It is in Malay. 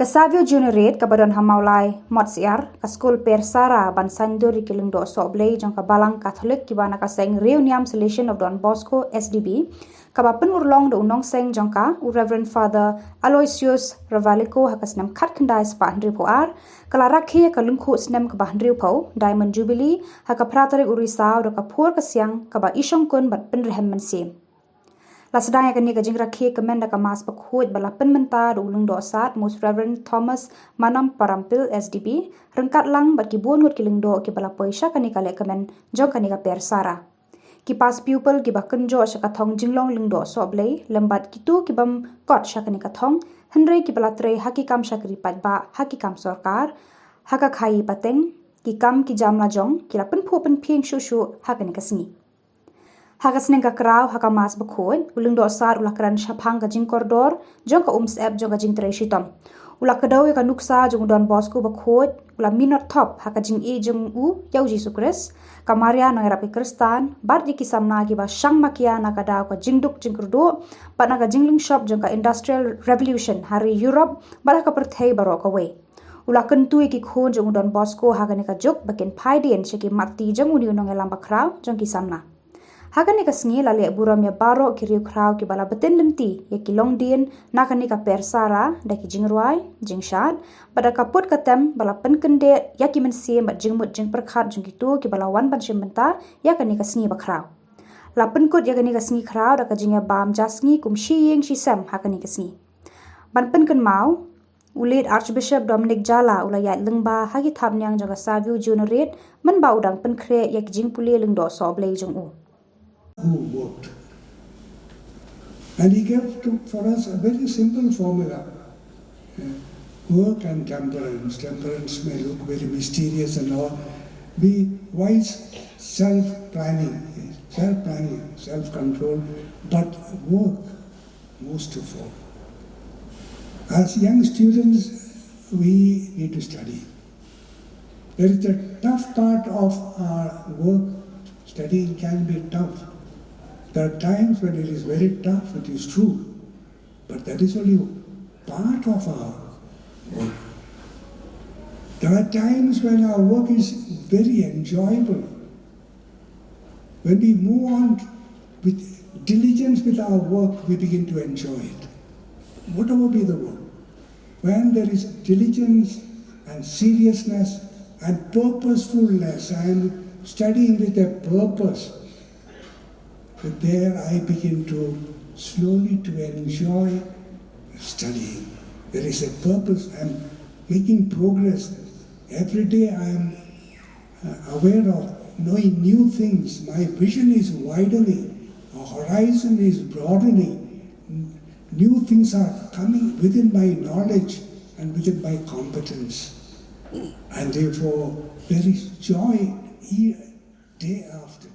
Savio Juniorate kabadon hamaulai mot siar ka skul per Sara ban sandori kilingdo soblei jong ka balang Catholic ki bana ka seng Reunion Salvation of Don Bosco SDB ka ba penurlong do unong seng jong ka Reverend Father Aloysius Ravalico hakasnam khat khandai spa handri poar kala Rakhe ka lungkhu snam ka ba handri po Diamond Jubilee haka pratari urisau do ka Phur ka Siang ka ba isong kun bat penrehem mensim Lasadang akan ni kajing Rakhe kemenda ka mas pakhuj bala penmenta do ulung do sat Most Reverend Thomas Manam Parampil SDB rengkat lang bat ki buon ngut kiling do ki bala poisha kani kale kemen jong kani ka per Sara ki pas pupil ki ba kenjo sha ka thong jinglong ling do soblei lembat kitu ki bam kot sha kani ka thong henre ki bala tre haki kam shakri pat ba haki kam sarkar haka khai pateng ki kam ki jamla jong ki la pen phu pen phieng shu shu hakani ka singi Hakas nengka kerau haka mas bekhuj ulung do sar ulakran shaphang ka jing koridor jong ka ep jong ka jing treshitom ulak kadau ka nuksa jong Don Bosco bekhuj ula minor top haka jing jong u yau Jesu Kris ka Maria nang rapi Kristan bar di kisamna ki ba shang makia na ka dau ka jingduk jing kurdu pat na ka jingling shop jong ka Industrial Revolution hari Europe bar ka perthei baro ka we ula kentui ki khon jong Don Bosco haka ne ka jok bakin phaidien sheki mati jong uni unong elam bakrau jong kisamna Hakan ni kasngi lali buram ya baro ki riu krau ki bala beten lenti ya ki long din na kan ni ka per Sara da ki jingruai jingshat pada kaput katem bala pen kende ya ki mensim bat jingmut jing perkhat jing gitu ki bala wan ban shimenta ya kan ni kasngi bakrau la pen kut ya kan ni kasngi krau da ka jingya bam jasngi kum shiying shisam hakan ni kasngi ban pen kan mau Ulit Archbishop Dominic Jala ulayat lengba hagi thamnyang jaga Savio Juniorate men ba udang pen kre ya ki jing puli lengdo soblei jong u who worked. And he gave for us a very simple formula. Work and temperance. Temperance may look very mysterious and all. Be wise, self-planning, self-control, but work most of all. As young students, we need to study. There is a tough part of our work. Studying can be tough. There are times when it is very tough, it is true, but that is only part of our work. There are times when our work is very enjoyable. When we move on with diligence with our work, we begin to enjoy it. Whatever be the work. When there is diligence and seriousness and purposefulness and studying with a purpose, there I begin to slowly to enjoy studying. There is a purpose. I am making progress. Every day I am aware of knowing new things. My vision is widening. Our horizon is broadening. New things are coming within my knowledge and within my competence. And therefore there is joy day after